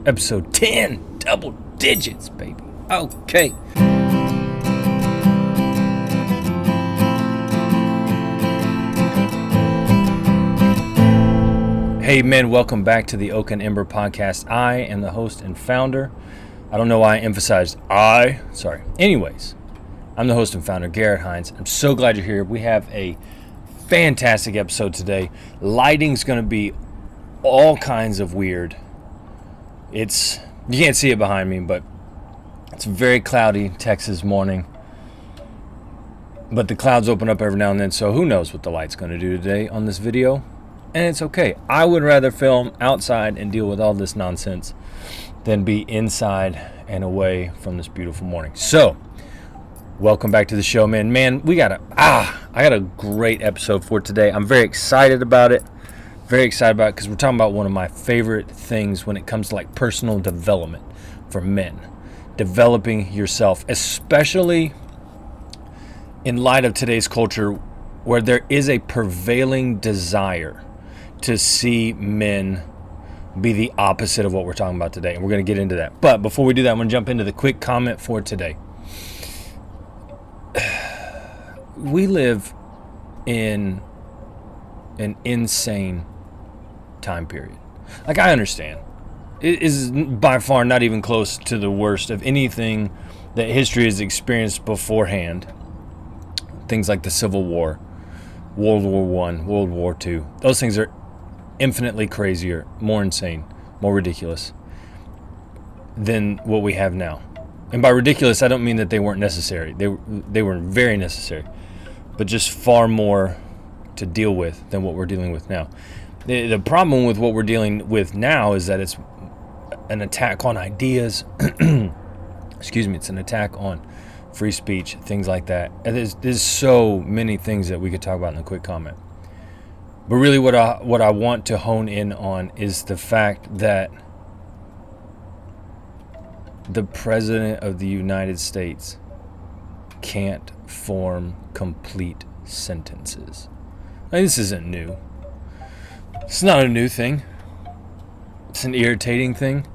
Episode 10, double digits, baby. Okay. Hey man, welcome back to the Oak and Ember podcast. I am the host and founder. I don't know why I emphasized Anyways, I'm the host and founder, Garrett Hines. I'm so glad you're here. We have a fantastic episode today. Lighting's going to be all kinds of weird. You can't see it behind me, but it's a very cloudy Texas morning. But the clouds open up every now and then, so who knows what the light's going to do today on this video. And it's okay. I would rather film outside and deal with all this nonsense than be inside and away from this beautiful morning. So, welcome back to the show, man. I got a great episode for today. I'm very excited about it. Because we're talking about one of my favorite things when it comes to like personal development for men. Developing yourself, especially in light of today's culture where there is a prevailing desire to see men be the opposite of what we're talking about today. And we're going to get into that. But before we do that, I'm going to jump into the quick comment for today. We live in an insane time period. Like, I understand. It is by far not even close to the worst of anything that history has experienced beforehand. Things like the Civil War, World War I, World War II. Those things are infinitely crazier, more insane, more ridiculous than what we have now. And by ridiculous, I don't mean that they weren't necessary. They were very necessary, but just far more to deal with than what we're dealing with now. The problem with what we're dealing with now is that it's an attack on ideas. It's an attack on free speech, things like that. And there's so many things that we could talk about in a quick comment. But really what I want to hone in on is the fact that the President of the United States can't form complete sentences. Now, this isn't new. It's not a new thing. It's an irritating thing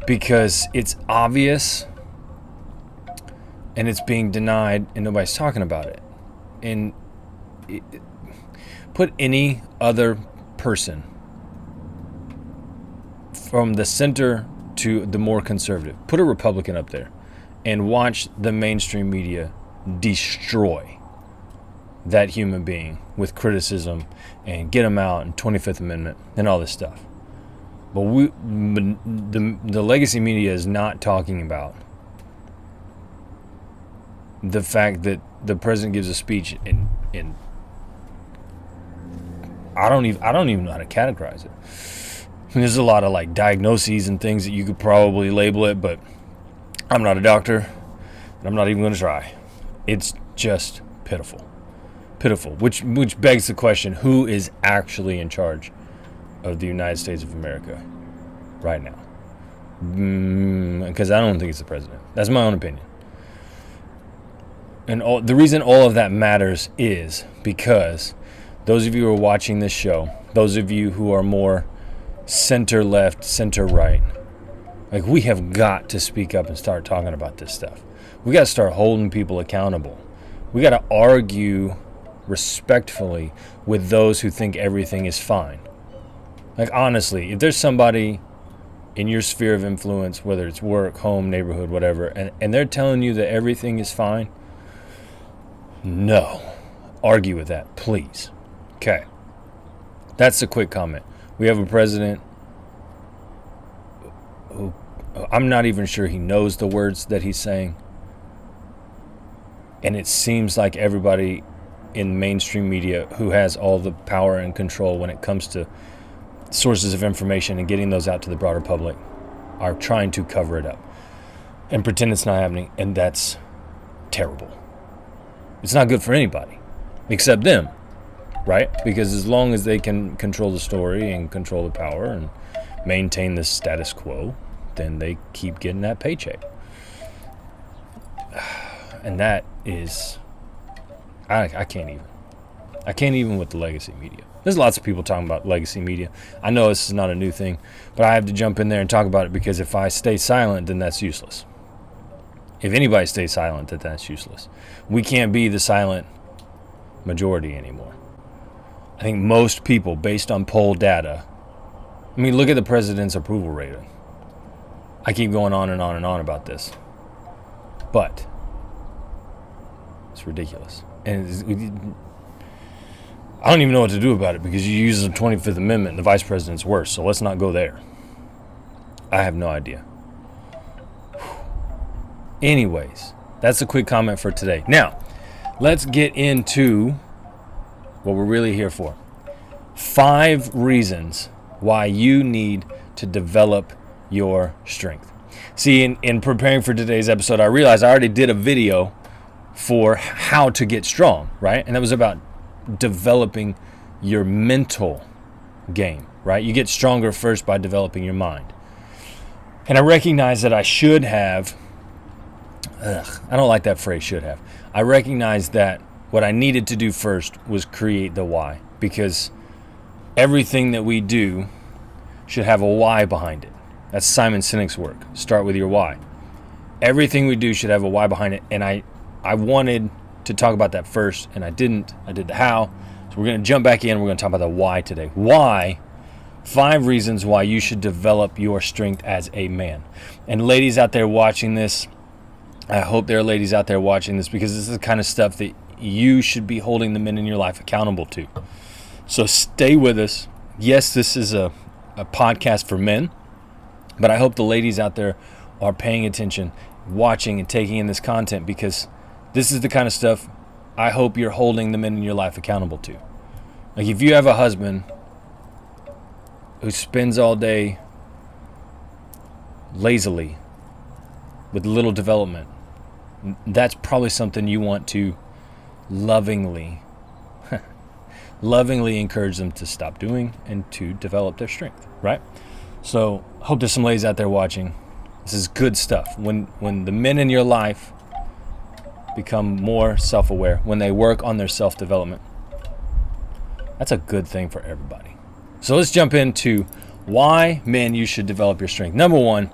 because it's obvious and it's being denied and nobody's talking about it. And put any other person from the center to the more conservative, put a Republican up there and watch the mainstream media destroy that human being with criticism and get them out and 25th Amendment and all this stuff. But the legacy media is not talking about the fact that the president gives a speech in I don't even know how to categorize it. I mean, there's a lot of like diagnoses and things that you could probably label it, but I'm not a doctor and I'm not even going to try. It's just pitiful, which begs the question, who is actually in charge of the United States of America right now? Because I don't think it's the president. That's my own opinion. And the reason all of that matters is because those of you who are watching this show, those of you who are more center left, center right, like, we have got to speak up and start talking about this stuff. We got to start holding people accountable. We got to argue respectfully with those who think everything is fine. Like, honestly, if there's somebody in your sphere of influence, whether it's work, home, neighborhood, whatever, and they're telling you that everything is fine, no. Argue with that, please. Okay. That's a quick comment. We have a president who, I'm not even sure he knows the words that he's saying. And it seems like everybody in mainstream media who has all the power and control when it comes to sources of information and getting those out to the broader public are trying to cover it up and pretend it's not happening. And that's terrible. It's not good for anybody except them. Right? Because as long as they can control the story and control the power and maintain the status quo, then they keep getting that paycheck. And that is, I can't even with the legacy media. There's lots of people talking about legacy media. I know this is not a new thing, but I have to jump in there and talk about it because if I stay silent, then that's useless. If anybody stays silent, then that's useless. We can't be the silent majority anymore. I think most people, based on poll data, I mean, look at the president's approval rating. I keep going on and on and on about this, but it's ridiculous. And I don't even know what to do about it because you use the 25th Amendment and the vice president's worse, so let's not go there. I have no idea. Anyways, that's a quick comment for today. Now, let's get into what we're really here for. 5 reasons why you need to develop your strength. See, in preparing for today's episode, I realized I already did a video for how to get strong, right? And that was about developing your mental game, right? You get stronger first by developing your mind. And I recognize that I should have, I don't like that phrase, should have. I recognize that what I needed to do first was create the why, because everything that we do should have a why behind it. That's Simon Sinek's work. Start with your why. Everything we do should have a why behind it. And I wanted to talk about that first, and I didn't. I did the how. So we're going to jump back in. We're going to talk about the why today. Why? 5 reasons why you should develop your strength as a man. And ladies out there watching this, I hope there are ladies out there watching this because this is the kind of stuff that you should be holding the men in your life accountable to. So stay with us. Yes, this is a podcast for men. But I hope the ladies out there are paying attention, watching and taking in this content because this is the kind of stuff I hope you're holding the men in your life accountable to. Like if you have a husband who spends all day lazily with little development, that's probably something you want to lovingly encourage them to stop doing and to develop their strength, right? So, hope there's some ladies out there watching. This is good stuff. When the men in your life become more self-aware, when they work on their self-development, that's a good thing for everybody. So let's jump into why, men, you should develop your strength. Number 1,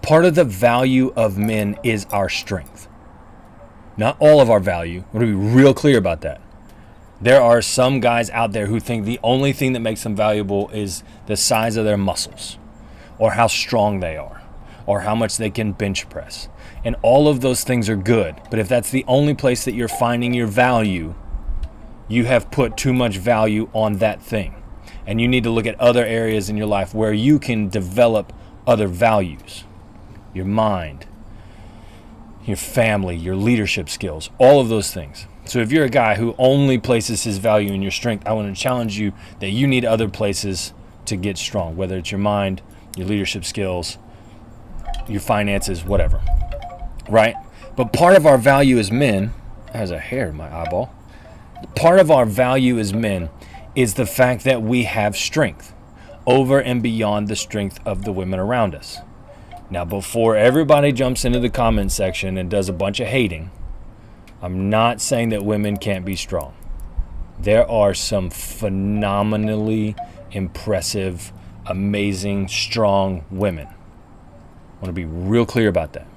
part of the value of men is our strength. Not all of our value. I want to be real clear about that. There are some guys out there who think the only thing that makes them valuable is the size of their muscles or how strong they are or how much they can bench press. And all of those things are good. But if that's the only place that you're finding your value, you have put too much value on that thing. And you need to look at other areas in your life where you can develop other values. Your mind, your family, your leadership skills, all of those things. So if you're a guy who only places his value in your strength, I want to challenge you that you need other places to get strong, whether it's your mind, your leadership skills, your finances, whatever, right? But part of our value as men, there's a hair in my eyeball, part of our value as men is the fact that we have strength over and beyond the strength of the women around us. Now, before everybody jumps into the comment section and does a bunch of hating, I'm not saying that women can't be strong. There are some phenomenally impressive, amazing, strong women. I want to be real clear about that.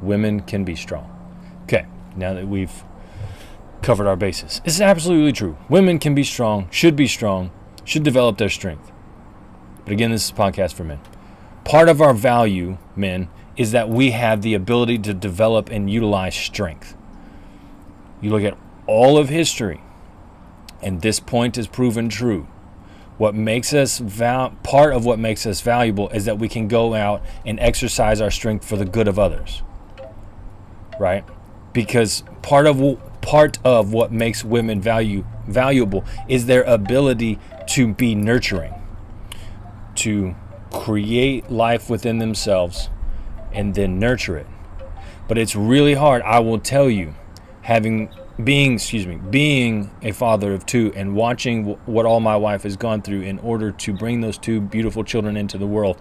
Women can be strong. Okay, now that we've covered our bases. It's absolutely true. Women can be strong, should develop their strength. But again, this is a podcast for men. Part of our value, men, is that we have the ability to develop and utilize strength. You look at all of history, and this point is proven true. What makes us part of what makes us valuable is that we can go out and exercise our strength for the good of others, right? Because part of what makes women valuable is their ability to be nurturing, to create life within themselves and then nurture it. But it's really hard, I will tell you, being a father of 2 and watching what all my wife has gone through in order to bring those 2 beautiful children into the world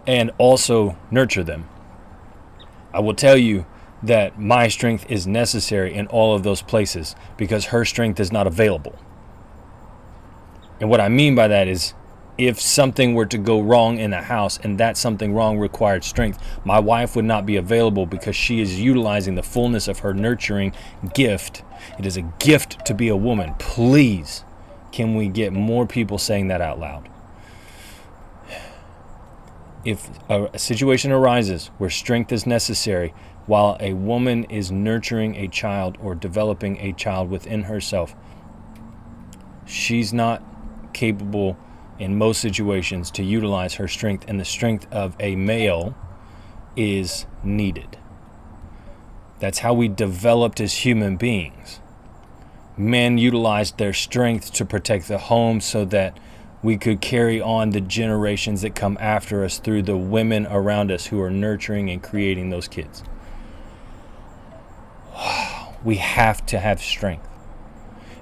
and also nurture them. I will tell you that my strength is necessary in all of those places because her strength is not available. And what I mean by that is, if something were to go wrong in the house and that something wrong required strength, my wife would not be available because she is utilizing the fullness of her nurturing gift. It is a gift to be a woman. Please, can we get more people saying that out loud? If a situation arises where strength is necessary while a woman is nurturing a child or developing a child within herself, she's not capable in most situations to utilize her strength, and the strength of a male is needed. That's how we developed as human beings. Men utilized their strength to protect the home so that we could carry on the generations that come after us through the women around us who are nurturing and creating those kids. We have to have strength.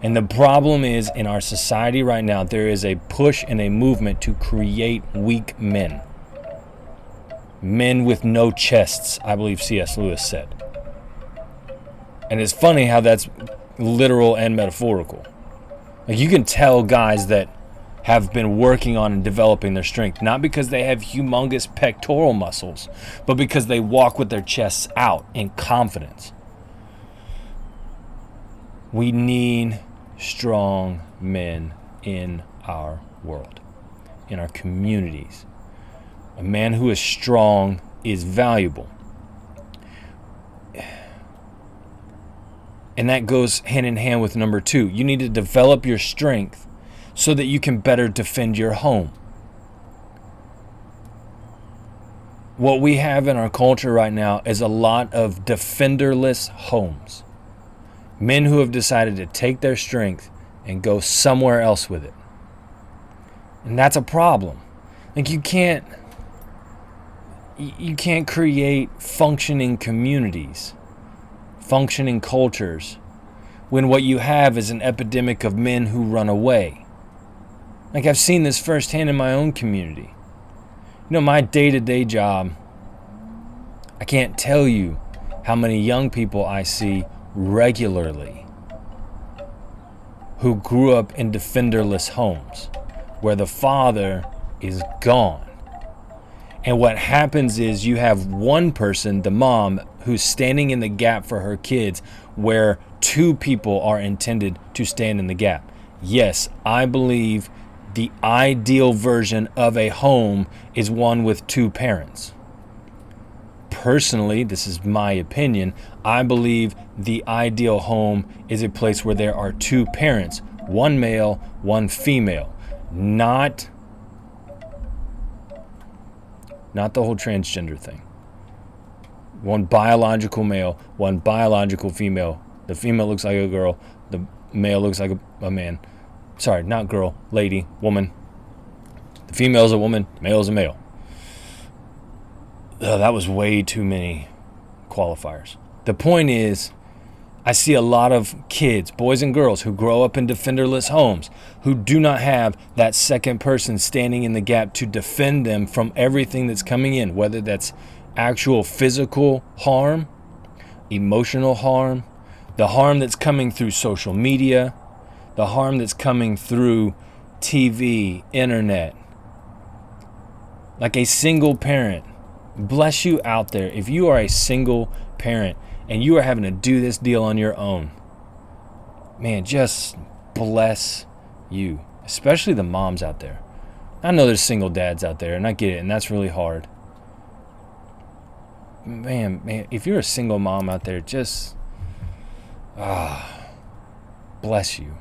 And the problem is, in our society right now, there is a push and a movement to create weak men. Men with no chests, I believe C.S. Lewis said. And it's funny how that's literal and metaphorical. Like, you can tell guys that have been working on and developing their strength, not because they have humongous pectoral muscles, but because they walk with their chests out in confidence. We need strong men in our world, in our communities. A man who is strong is valuable. And that goes hand in hand with number 2. You need to develop your strength so that you can better defend your home. What we have in our culture right now is a lot of defenderless homes. Men who have decided to take their strength and go somewhere else with it. And that's a problem. Like, you can't create functioning communities, functioning cultures, when what you have is an epidemic of men who run away. Like, I've seen this firsthand in my own community. You know, my day-to-day job, I can't tell you how many young people I see regularly who grew up in defenderless homes where the father is gone. And what happens is you have one person, the mom, who's standing in the gap for her kids, where 2 people are intended to stand in the gap. Yes, I believe the ideal version of a home is one with 2 parents. Personally, this is my opinion, I believe the ideal home is a place where there are 2 parents, one male, one female. Not the whole transgender thing. One biological male, one biological female. The female looks like a girl, the male looks like a man. Sorry, not girl, lady, woman. The female is a woman, male is a male. That was way too many qualifiers. The point is, I see a lot of kids, boys and girls, who grow up in defenderless homes, who do not have that second person standing in the gap to defend them from everything that's coming in, whether that's actual physical harm, emotional harm, the harm that's coming through social media, the harm that's coming through TV, internet. Like, a single parent. Bless you out there. If you are a single parent and you are having to do this deal on your own, man, just bless you. Especially the moms out there. I know there's single dads out there, and I get it, and that's really hard. Man, if you're a single mom out there, just bless you.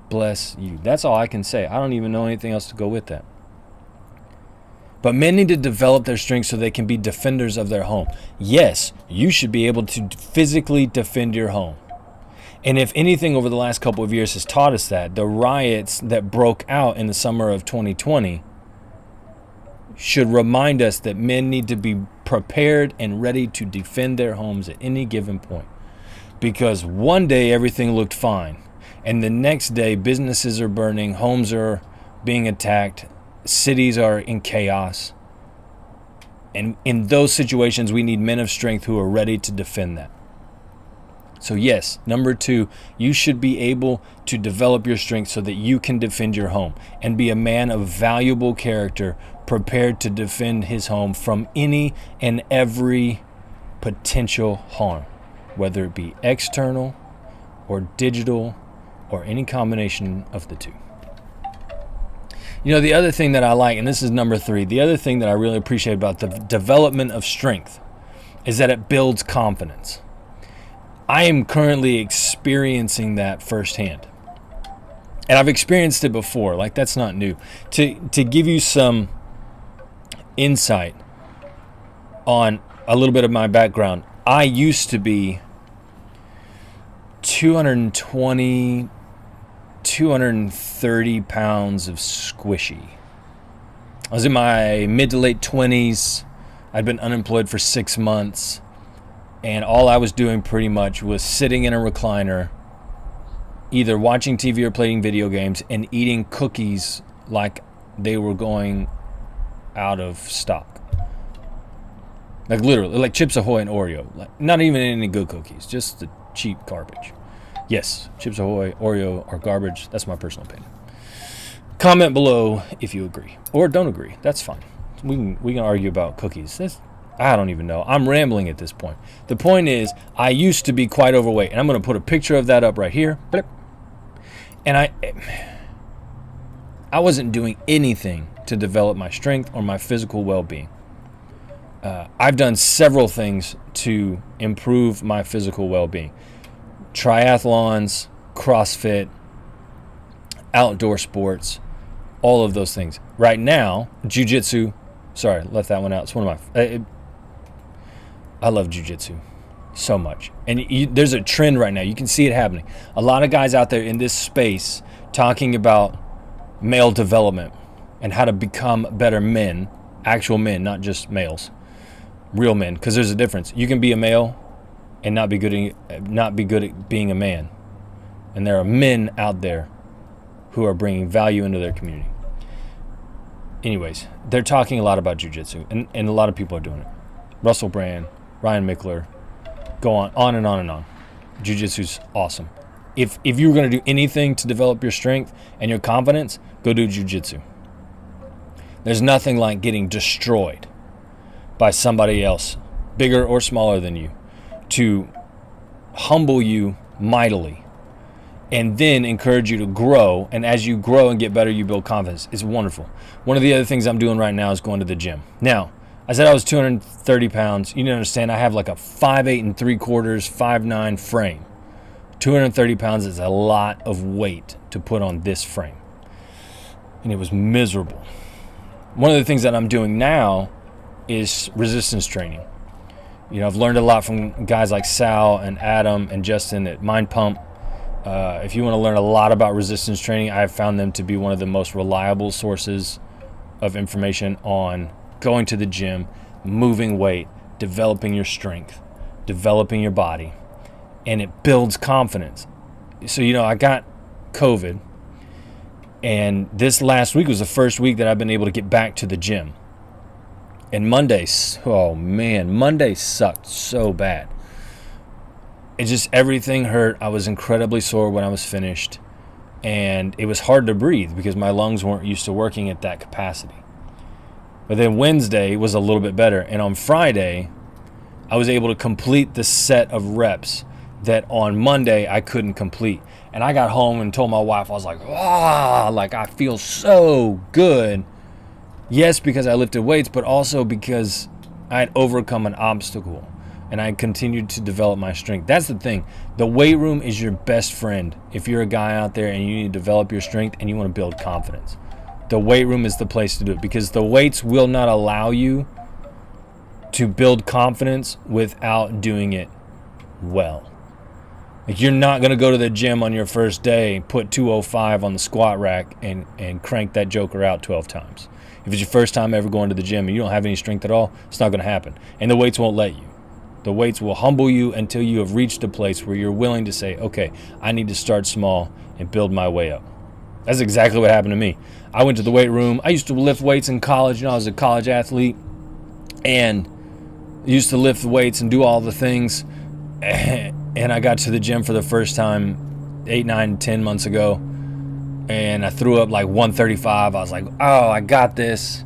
Bless you. That's all I can say. I don't even know anything else to go with that. But men need to develop their strength so they can be defenders of their home. Yes, you should be able to physically defend your home. And if anything over the last couple of years has taught us that, the riots that broke out in the summer of 2020 should remind us that men need to be prepared and ready to defend their homes at any given point. Because one day everything looked fine, and the next day businesses are burning, homes are being attacked, cities are in chaos, And in those situations, we need men of strength who are ready to defend that. So yes, number 2, you should be able to develop your strength so that you can defend your home and be a man of valuable character, prepared to defend his home from any and every potential harm, whether it be external or digital or any combination of the two. You know, the other thing that I like, and this is number 3, the other thing that I really appreciate about the development of strength is that it builds confidence. I am currently experiencing that firsthand. And I've experienced it before, like that's not new. To give you some insight on a little bit of my background, I used to be 220, 230 pounds of squishy. I was in my mid to late 20s. I'd been unemployed for 6 months. And all I was doing pretty much was sitting in a recliner, either watching TV or playing video games, and eating cookies like they were going out of stock. Like literally, like Chips Ahoy and Oreo. Like not even any good cookies, just the cheap garbage. Yes, Chips Ahoy, Oreo are garbage. That's my personal opinion. Comment below if you agree or don't agree. That's fine. We can argue about cookies. I don't even know. I'm rambling at this point. The point is, I used to be quite overweight, and I'm going to put a picture of that up right here. Blip. And I wasn't doing anything to develop my strength or my physical well-being. I've done several things to improve my physical well-being. Triathlons, CrossFit, outdoor sports, all of those things. Right now, jiu-jitsu. Sorry, left that one out. It's one of my... I love jiu-jitsu so much. And there's a trend right now. You can see it happening. A lot of guys out there in this space talking about male development and how to become better men, actual men, not just males, real men, because there's a difference. You can be a male and not be good at being a man. And there are men out there who are bringing value into their community. Anyways, they're talking a lot about jiu-jitsu, and a lot of people are doing it. Russell Brand, Ryan Mickler, go on and on and on. Jiu-jitsu's awesome. If you were going to do anything to develop your strength and your confidence, go do jiu-jitsu. There's nothing like getting destroyed by somebody else, bigger or smaller than you, to humble you mightily and then encourage you to grow. And as you grow and get better, you build confidence. It's wonderful. One of the other things I'm doing right now is going to the gym. Now, I said I was 230 pounds. You need to understand I have like a 5'8 3/4", 5'9" frame. 230 pounds is a lot of weight to put on this frame. And it was miserable. One of the things that I'm doing now is resistance training. You know, I've learned a lot from guys like Sal and Adam and Justin at Mind Pump. If you want to learn a lot about resistance training, I have found them to be one of the most reliable sources of information on going to the gym, moving weight, developing your strength, developing your body, and it builds confidence. So, you know, I got COVID, and this last week was the first week that I've been able to get back to the gym. And Monday sucked so bad. It just, everything hurt. I was incredibly sore when I was finished, and it was hard to breathe because my lungs weren't used to working at that capacity. But then Wednesday was a little bit better. And on Friday, I was able to complete the set of reps that on Monday I couldn't complete. And I got home and told my wife, I was like, like I feel so good. Yes, because I lifted weights, but also because I had overcome an obstacle and I continued to develop my strength. That's the thing. The weight room is your best friend if you're a guy out there and you need to develop your strength and you want to build confidence. The weight room is the place to do it because the weights will not allow you to build confidence without doing it well. Like, you're not going to go to the gym on your first day, put 205 on the squat rack and crank that joker out 12 times. If it's your first time ever going to the gym and you don't have any strength at all, it's not going to happen. And the weights won't let you. The weights will humble you until you have reached a place where you're willing to say, okay, I need to start small and build my way up. That's exactly what happened to me. I went to the weight room. I used to lift weights in college. You know, I was a college athlete. and used to lift weights and do all the things. And I got to the gym for the first time 8, 9, 10 months ago, and I threw up like 135. I was like, oh, I got this.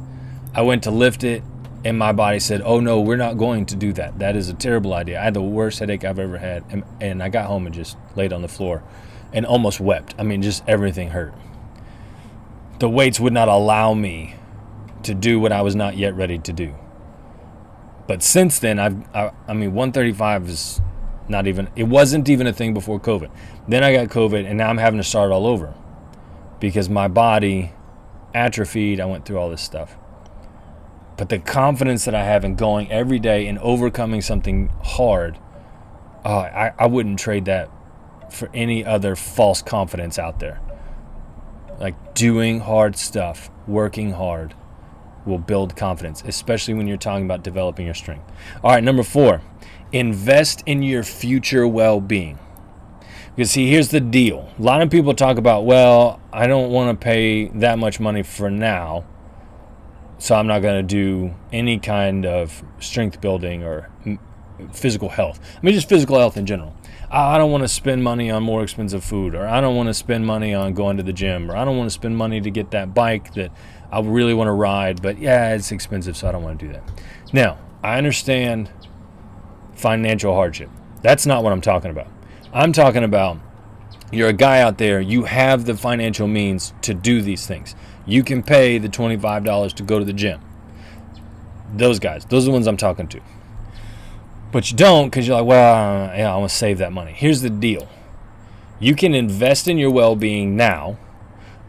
I went to lift it, and my body said, oh no, we're not going to do that. That is a terrible idea. I had the worst headache I've ever had, and I got home and just laid on the floor and almost wept. I mean, just everything hurt. The weights would not allow me to do what I was not yet ready to do. But since then, I mean, 135 is not even, it wasn't even a thing before COVID. Then I got COVID, and now I'm having to start all over because my body atrophied. I went through all this stuff. But the confidence that I have in going every day and overcoming something hard, I wouldn't trade that for any other false confidence out there. Like, doing hard stuff, working hard, will build confidence, especially when you're talking about developing your strength. All right, number 4, invest in your future well-being. Because see, here's the deal. A lot of people talk about, well, I don't want to pay that much money for now, so I'm not going to do any kind of strength building or physical health. I mean, just physical health in general. I don't want to spend money on more expensive food, or I don't want to spend money on going to the gym, or I don't want to spend money to get that bike that I really want to ride, but yeah, it's expensive, so I don't want to do that. Now, I understand financial hardship. That's not what I'm talking about. I'm talking about you're a guy out there, you have the financial means to do these things. You can pay the $25 to go to the gym. Those guys, those are the ones I'm talking to. But you don't because you're like, well, yeah, I want to save that money. Here's the deal. You can invest in your well-being now,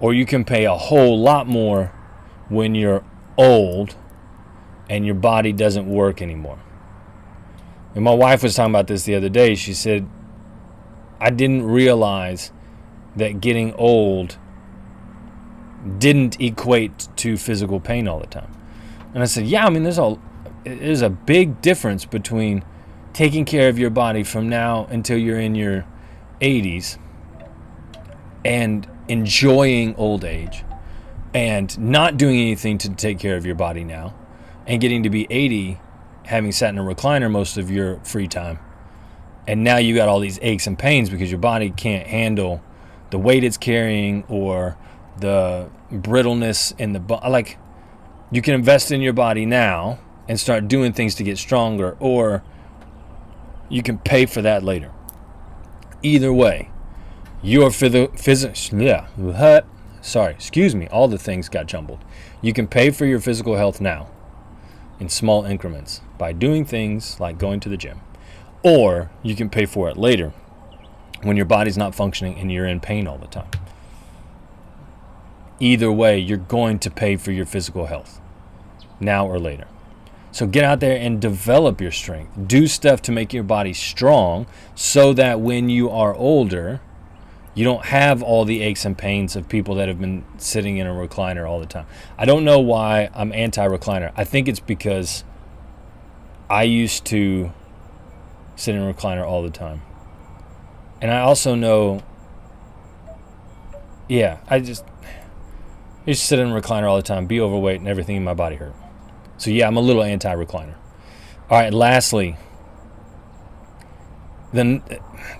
or you can pay a whole lot more when you're old and your body doesn't work anymore. And my wife was talking about this the other day. She said, I didn't realize that getting old didn't equate to physical pain all the time. And I said, yeah, I mean, there's a big difference between taking care of your body from now until you're in your 80s and enjoying old age and not doing anything to take care of your body now and getting to be 80 having sat in a recliner most of your free time, and now you got all these aches and pains because your body can't handle the weight it's carrying or the brittleness in the body. Like, you can invest in your body now and start doing things to get stronger, or you can pay for that later. Either way, your all the things got jumbled. You can pay for your physical health now in small increments by doing things like going to the gym, or you can pay for it later when your body's not functioning and you're in pain all the time. Either way, you're going to pay for your physical health now or later. So get out there and develop your strength. Do stuff to make your body strong so that when you are older, you don't have all the aches and pains of people that have been sitting in a recliner all the time. I don't know why I'm anti-recliner. I think it's because I used to sit in a recliner all the time. And I also know, I used to sit in a recliner all the time, be overweight, and everything in my body hurt. So yeah, I'm a little anti-recliner. All right, lastly, then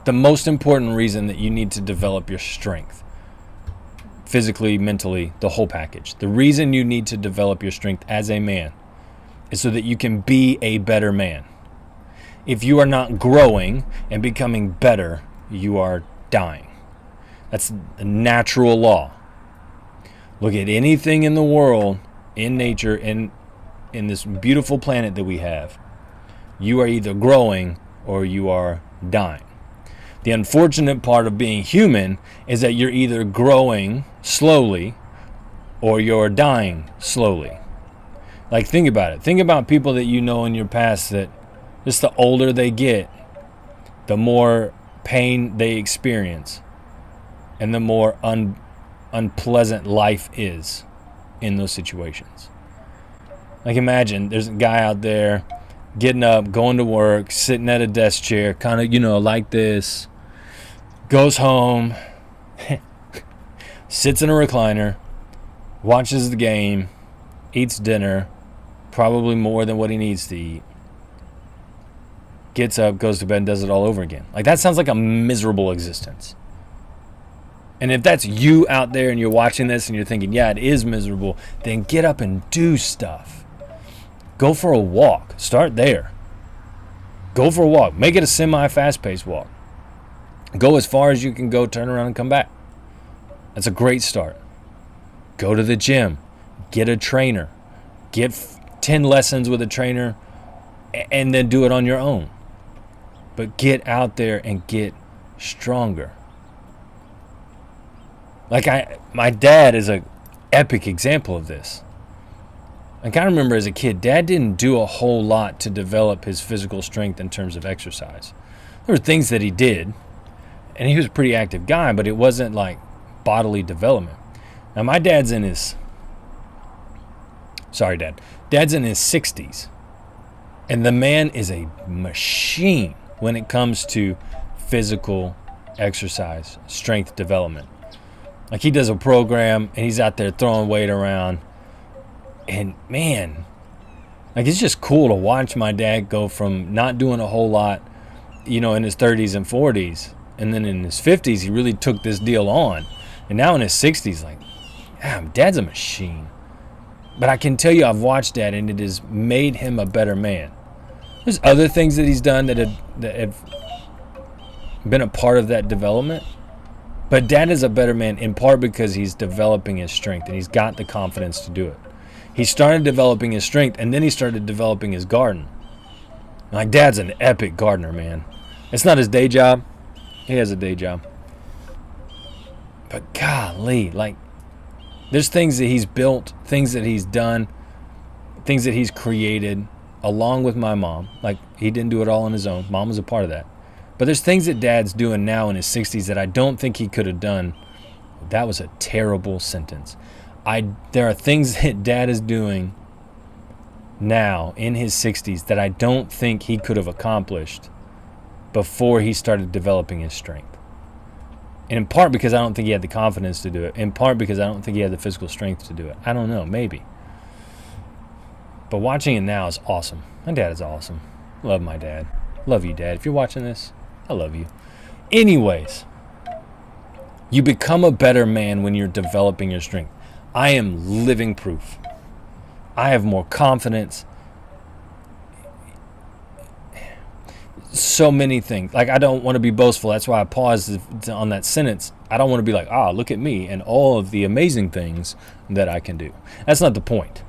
the most important reason that you need to develop your strength, physically, mentally, the whole package. The reason you need to develop your strength as a man is so that you can be a better man. If you are not growing and becoming better, you are dying. That's a natural law. Look at anything in the world, in nature, in this beautiful planet that we have. You are either growing or you are dying. The unfortunate part of being human is that you're either growing slowly or you're dying slowly. Like, think about it. Think about people that you know in your past that just the older they get, the more pain they experience and the more unpleasant life is in those situations. Like, imagine there's a guy out there getting up, going to work, sitting at a desk chair, kind of, like this, goes home, sits in a recliner, watches the game, eats dinner, probably more than what he needs to eat, gets up, goes to bed, and does it all over again. Like, that sounds like a miserable existence. And if that's you out there and you're watching this and you're thinking, yeah, it is miserable, then get up and do stuff. Go for a walk. Start there. Go for a walk. Make it a semi-fast-paced walk. Go as far as you can go, turn around and come back. That's a great start. Go to the gym. Get a trainer. Get 10 lessons with a trainer and then do it on your own. But get out there and get stronger. Like, my dad is an epic example of this. I kind of remember as a kid, Dad didn't do a whole lot to develop his physical strength in terms of exercise. There were things that he did, and he was a pretty active guy, but it wasn't like bodily development. Now, my dad's in his... Sorry, Dad. Dad's in his 60s, and the man is a machine when it comes to physical exercise, strength development. Like, he does a program, and he's out there throwing weight around. And, man, like, it's just cool to watch my dad go from not doing a whole lot, in his 30s and 40s. And then in his 50s, he really took this deal on. And now in his 60s, like, damn, Dad's a machine. But I can tell you, I've watched Dad, and it has made him a better man. There's other things that he's done that have been a part of that development. But Dad is a better man in part because he's developing his strength and he's got the confidence to do it. He started developing his strength and then he started developing his garden. Like, Dad's an epic gardener, man. It's not his day job. He has a day job. But golly, like, there's things that he's built, things that he's done, things that he's created along with my mom. Like, he didn't do it all on his own. Mom was a part of that. But there's things that Dad's doing now in his 60s that I don't think he could have done. That was a terrible sentence. There are things that Dad is doing now in his 60s that I don't think he could have accomplished before he started developing his strength. And in part because I don't think he had the confidence to do it. In part because I don't think he had the physical strength to do it. I don't know, maybe. But watching it now is awesome. My dad is awesome. Love my dad. Love you, Dad. If you're watching this, I love you. Anyways, you become a better man when you're developing your strength. I am living proof. I have more confidence. So many things. Like, I don't want to be boastful. That's why I paused on that sentence. I don't want to be like, look at me and all of the amazing things that I can do. That's not the point.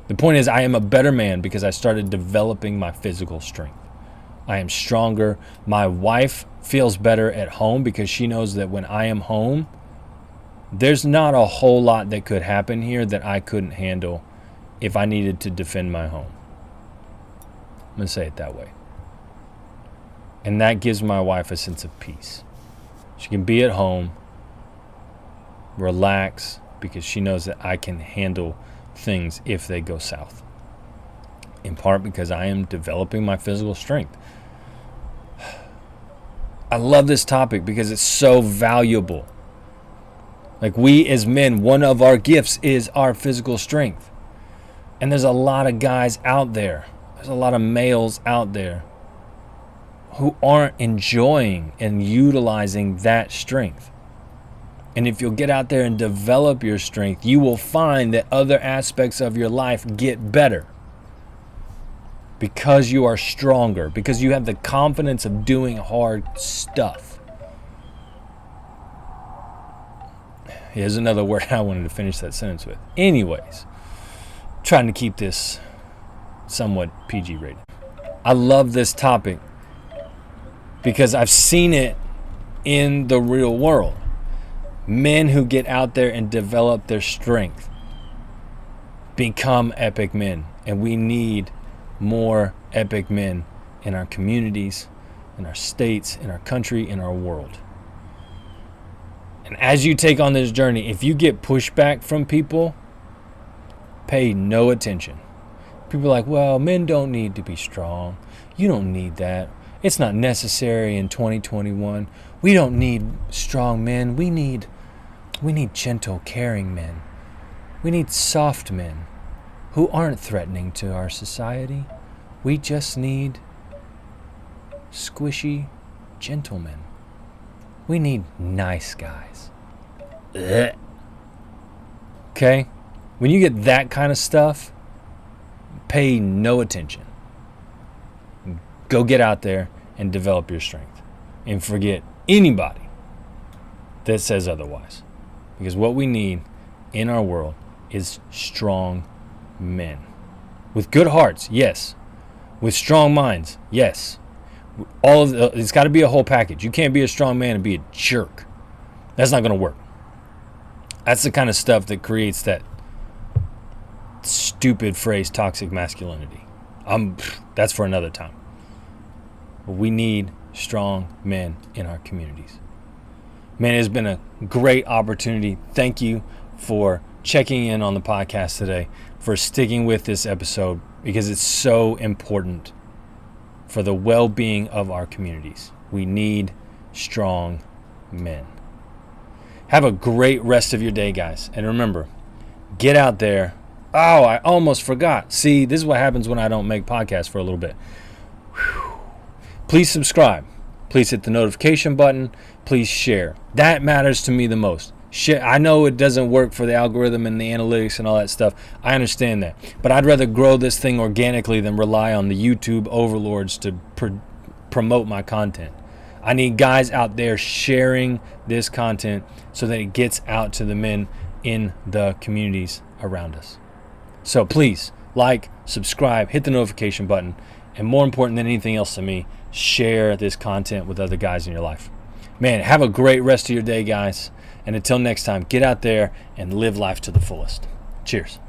The point is, I am a better man because I started developing my physical strength. I am stronger. My wife feels better at home because she knows that when I am home, there's not a whole lot that could happen here that I couldn't handle if I needed to defend my home. I'm going to say it that way. And that gives my wife a sense of peace. She can be at home, relax, because she knows that I can handle things if they go south. In part because I am developing my physical strength. I love this topic because it's so valuable. Like, we as men, one of our gifts is our physical strength. And there's a lot of guys out there. There's a lot of males out there who aren't enjoying and utilizing that strength. And if you'll get out there and develop your strength, you will find that other aspects of your life get better. Because you are stronger, because you have the confidence of doing hard stuff. Here's another word I wanted to finish that sentence with. Anyways, trying to keep this somewhat PG rated. I love this topic because I've seen it in the real world. Men who get out there and develop their strength become epic men, and we need more epic men in our communities, in our states, in our country, in our world. And as you take on this journey, if you get pushback from people, pay no attention. People are like, well, men don't need to be strong. You don't need that. It's not necessary in 2021. We don't need strong men. We need gentle, caring men. We need soft men who aren't threatening to our society. We just need squishy gentlemen. We need nice guys. Ugh. Okay? When you get that kind of stuff, pay no attention. Go get out there and develop your strength. And forget anybody that says otherwise. Because what we need in our world is strong men. With good hearts, yes. With strong minds, yes. It's got to be a whole package. You can't be a strong man and be a jerk. That's not going to work. That's the kind of stuff that creates that stupid phrase, toxic masculinity. That's for another time. But we need strong men in our communities. Man, it's been a great opportunity. Thank you for checking in on the podcast today, for sticking with this episode, because it's so important for the well-being of our communities. We need strong men. Have a great rest of your day, guys. And remember, get out there. Oh, I almost forgot. See, this is what happens when I don't make podcasts for a little bit. Whew. Please subscribe. Please hit the notification button. Please share. That matters to me the most. I know it doesn't work for the algorithm and the analytics and all that stuff. I understand that. But I'd rather grow this thing organically than rely on the YouTube overlords to promote my content. I need guys out there sharing this content so that it gets out to the men in the communities around us. So please, like, subscribe, hit the notification button, and more important than anything else to me, share this content with other guys in your life. Man, have a great rest of your day, guys. And until next time, get out there and live life to the fullest. Cheers.